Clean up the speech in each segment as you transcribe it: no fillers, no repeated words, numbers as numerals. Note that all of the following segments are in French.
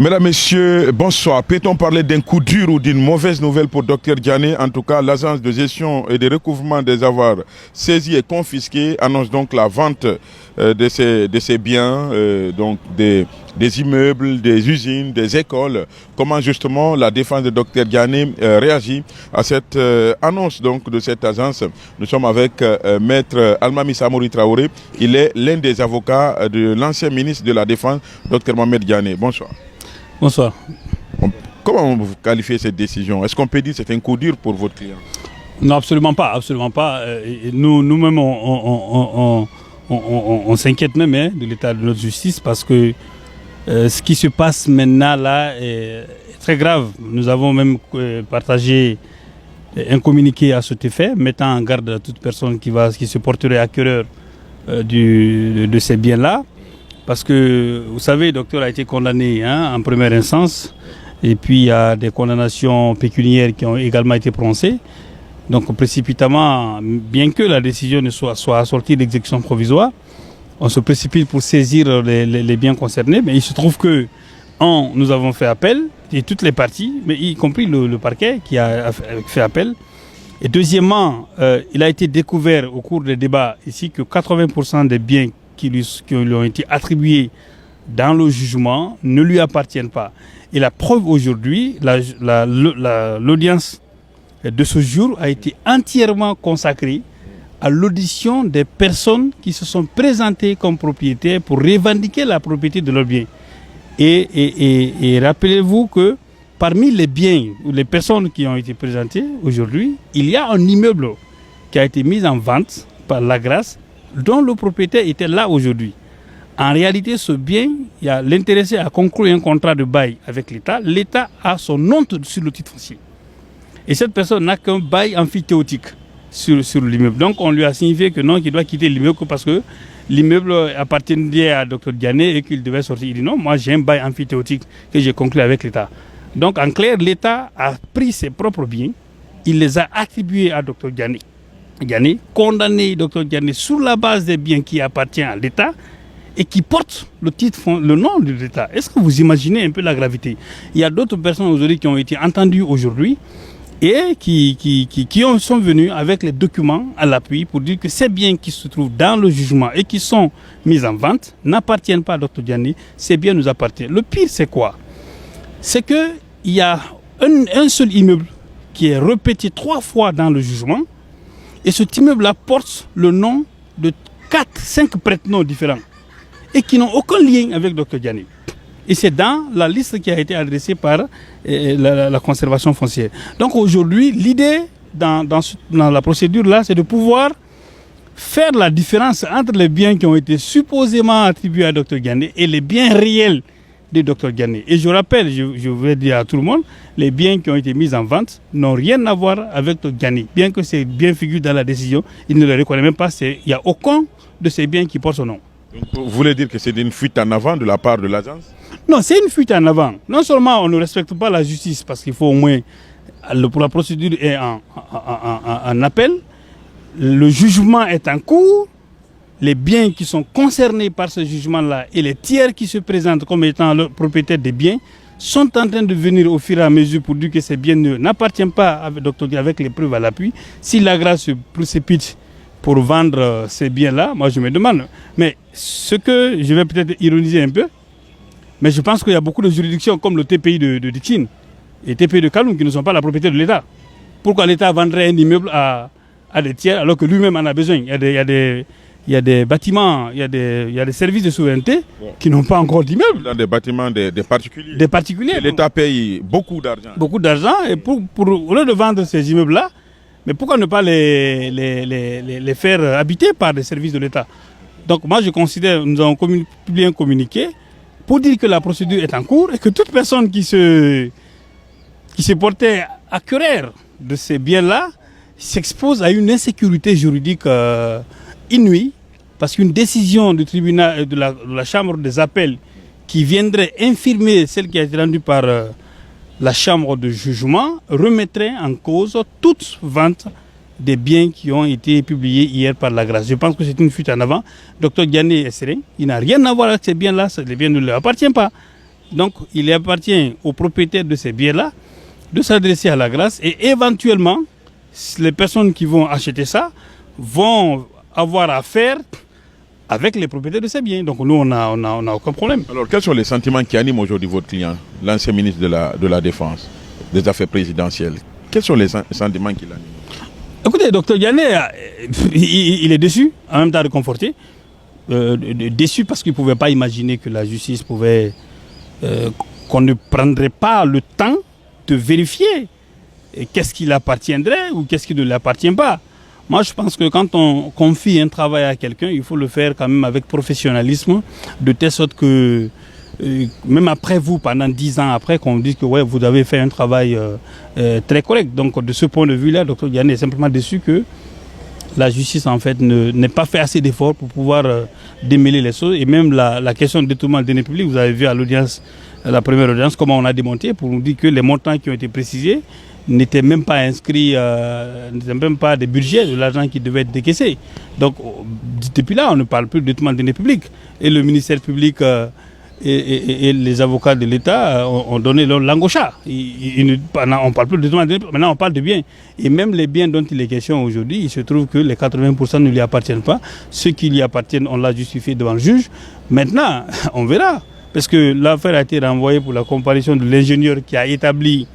Mesdames, Messieurs, bonsoir. Peut-on parler d'un coup dur ou d'une mauvaise nouvelle pour Dr Diané? En tout cas, l'agence de gestion et de recouvrement des avoirs saisis et confisqués annonce donc la vente de ces biens, donc des immeubles, des usines, des écoles. Comment justement la défense de Dr Diané réagit à cette annonce donc de cette agence? Nous sommes avec Maître Almami Samori Traoré. Il est l'un des avocats de l'ancien ministre de la Défense, Dr Mohamed Diané. Bonsoir. Bonsoir. Comment vous qualifiez cette décision? Est-ce qu'on peut dire que c'est un coup dur pour votre client? Non, absolument pas, absolument pas. Nous-mêmes, on s'inquiète même de l'état de notre justice parce que ce qui se passe maintenant là est très grave. Nous avons même partagé un communiqué à cet effet, mettant en garde toute personne qui se porterait acquéreur de ces biens-là. Parce que, vous savez, le docteur a été condamné en première instance et puis il y a des condamnations pécuniaires qui ont également été prononcées. Donc précipitamment, bien que la décision ne soit assortie d'exécution provisoire, on se précipite pour saisir les biens concernés. Mais il se trouve que, nous avons fait appel, et toutes les parties, mais y compris le parquet qui a fait appel. Et deuxièmement, il a été découvert au cours des débats ici que 80% des biens qui lui ont été attribués dans le jugement ne lui appartiennent pas. Et la preuve aujourd'hui, l'audience de ce jour a été entièrement consacrée à l'audition des personnes qui se sont présentées comme propriétaires pour revendiquer la propriété de leurs biens. Et rappelez-vous que parmi les biens ou les personnes qui ont été présentées aujourd'hui, il y a un immeuble qui a été mis en vente par la grâce dont le propriétaire était là aujourd'hui. En réalité, ce bien, il y a l'intéressé à conclure un contrat de bail avec l'État. L'État a son nom sur le titre foncier. Et cette personne n'a qu'un bail amphithéotique sur l'immeuble. Donc on lui a signifié que non, qu'il doit quitter l'immeuble parce que l'immeuble appartenait à Dr Diané et qu'il devait sortir. Il dit non, moi j'ai un bail amphithéotique que j'ai conclu avec l'État. Donc en clair, l'État a pris ses propres biens, il les a attribués à Dr Diané. Condamné Dr Diané sur la base des biens qui appartiennent à l'État et qui portent le nom de l'État. Est-ce que vous imaginez un peu la gravité? Il y a d'autres personnes aujourd'hui qui ont été entendues aujourd'hui et qui sont venus avec les documents à l'appui pour dire que ces biens qui se trouvent dans le jugement et qui sont mis en vente n'appartiennent pas à Dr Diané, ces biens nous appartiennent. Le pire, c'est quoi? C'est qu'il y a un seul immeuble qui est répété 3 fois dans le jugement. Et cet immeuble-là porte le nom de 4-5 prête-noms différents et qui n'ont aucun lien avec Dr Diané. Et c'est dans la liste qui a été adressée par la conservation foncière. Donc aujourd'hui, l'idée dans la procédure-là, c'est de pouvoir faire la différence entre les biens qui ont été supposément attribués à Dr Diané et les biens réels de Dr Diané. Et je rappelle, je vais dire à tout le monde, les biens qui ont été mis en vente n'ont rien à voir avec Dr Diané. Bien que ces biens figurent dans la décision, il ne les reconnaît même pas. Il n'y a aucun de ces biens qui porte son nom. Donc, vous voulez dire que c'est une fuite en avant de la part de l'agence? Non, c'est une fuite en avant. Non seulement on ne respecte pas la justice parce qu'il faut au moins, pour la procédure est en appel, le jugement est en cours. Les biens qui sont concernés par ce jugement-là et les tiers qui se présentent comme étant le propriétaire des biens sont en train de venir au fur et à mesure pour dire que ces biens n'appartiennent pas avec les preuves à l'appui. Si la grâce se précipite pour vendre ces biens-là, moi je me demande. Mais ce que je vais peut-être ironiser un peu, mais je pense qu'il y a beaucoup de juridictions comme le TPI de Dixine et TPI de Kaloum qui ne sont pas la propriété de l'État. Pourquoi l'État vendrait un immeuble à des tiers alors que lui-même en a besoin? Il y a des bâtiments, il y a des services de souveraineté qui n'ont pas encore d'immeubles. Dans des bâtiments des particuliers. Des particuliers. L'État paye beaucoup d'argent. Beaucoup d'argent. Et au lieu de vendre ces immeubles-là, mais pourquoi ne pas les faire habiter par des services de l'État? Donc moi je considère, nous avons publié un communiqué pour dire que la procédure est en cours et que toute personne qui se portait acquéreur de ces biens-là s'expose à une insécurité juridique inouïe, parce qu'une décision du tribunal de la chambre des appels qui viendrait infirmer celle qui a été rendue par la chambre de jugement remettrait en cause toute vente des biens qui ont été publiés hier par la grâce. Je pense que c'est une fuite en avant. Dr Diané est serein, il n'a rien à voir avec ces biens-là, les biens ne lui appartiennent pas. Donc, il appartient aux propriétaires de ces biens-là de s'adresser à la grâce et éventuellement, les personnes qui vont acheter ça vont avoir affaire avec les propriétaires de ces biens. Donc, nous, on n'a aucun problème. Alors, quels sont les sentiments qui animent aujourd'hui votre client, l'ancien ministre de la Défense, des Affaires présidentielles? Quels sont les sentiments qui l'animent? Écoutez, docteur Diané, il est déçu, en même temps réconforté. Déçu parce qu'il ne pouvait pas imaginer que la justice pouvait... qu'on ne prendrait pas le temps de vérifier qu'est-ce qui l'appartiendrait ou qu'est-ce qui ne l'appartient pas. Moi, je pense que quand on confie un travail à quelqu'un, il faut le faire quand même avec professionnalisme, de telle sorte que, même après vous, pendant 10 ans après, qu'on dise que ouais, vous avez fait un travail très correct. Donc, de ce point de vue-là, Dr Diané est simplement déçu que la justice, en fait, n'ait pas fait assez d'efforts pour pouvoir démêler les choses. Et même la question de détournement de deniers publics, vous avez vu à l'audience, la première audience, comment on a démonté pour nous dire que les montants qui ont été précisés n'étaient même pas inscrits, n'étaient même pas des budgets de l'argent qui devait être décaissé. Donc, depuis là, on ne parle plus de détournement de deniers publics. Et le ministère public et les avocats de l'État ont donné leur langue au chat. On ne parle plus de détournement de deniers publics, maintenant on parle de biens. Et même les biens dont il est question aujourd'hui, il se trouve que les 80% ne lui appartiennent pas. Ceux qui lui appartiennent, on l'a justifié devant le juge. Maintenant, on verra. Parce que l'affaire a été renvoyée pour la comparution de l'ingénieur qui a établi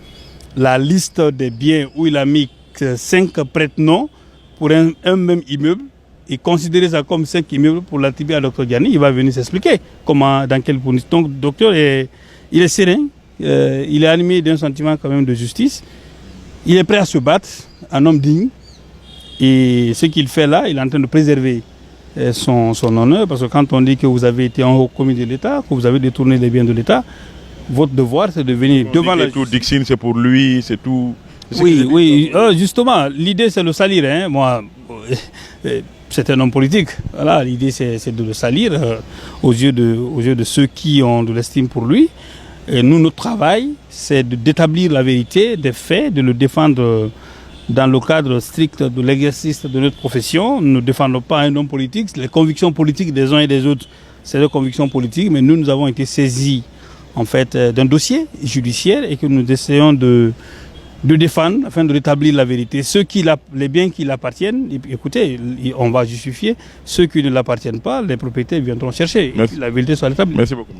la liste des biens où il a mis 5 prête-noms pour un même immeuble et considérer ça comme 5 immeubles pour l'attribuer à Dr Diané. Il va venir s'expliquer comment, dans quelle position. Donc, le docteur il est serein, il est animé d'un sentiment quand même de justice. Il est prêt à se battre, un homme digne. Et ce qu'il fait là, il est en train de préserver son honneur, parce que quand on dit que vous avez été en haut commis de l'État, que vous avez détourné les biens de l'État, votre devoir c'est de venir devant la justice. Tout Dixine, c'est pour lui, c'est tout. Oui, justement, l'idée c'est de le salir. Hein. Moi, c'est un homme politique. Voilà, l'idée c'est de le salir aux yeux de ceux qui ont de l'estime pour lui. Et nous, notre travail, c'est d'établir la vérité des faits, de le défendre dans le cadre strict de l'exercice de notre profession. Nous ne défendons pas un homme politique. Les convictions politiques des uns et des autres, c'est des convictions politiques, mais nous avons été saisis en fait d'un dossier judiciaire et que nous essayons de défendre afin de rétablir la vérité. Les biens qui l'appartiennent, écoutez, on va justifier. Ceux qui ne l'appartiennent pas, les propriétaires viendront chercher. Et la vérité soit rétablie. Merci beaucoup.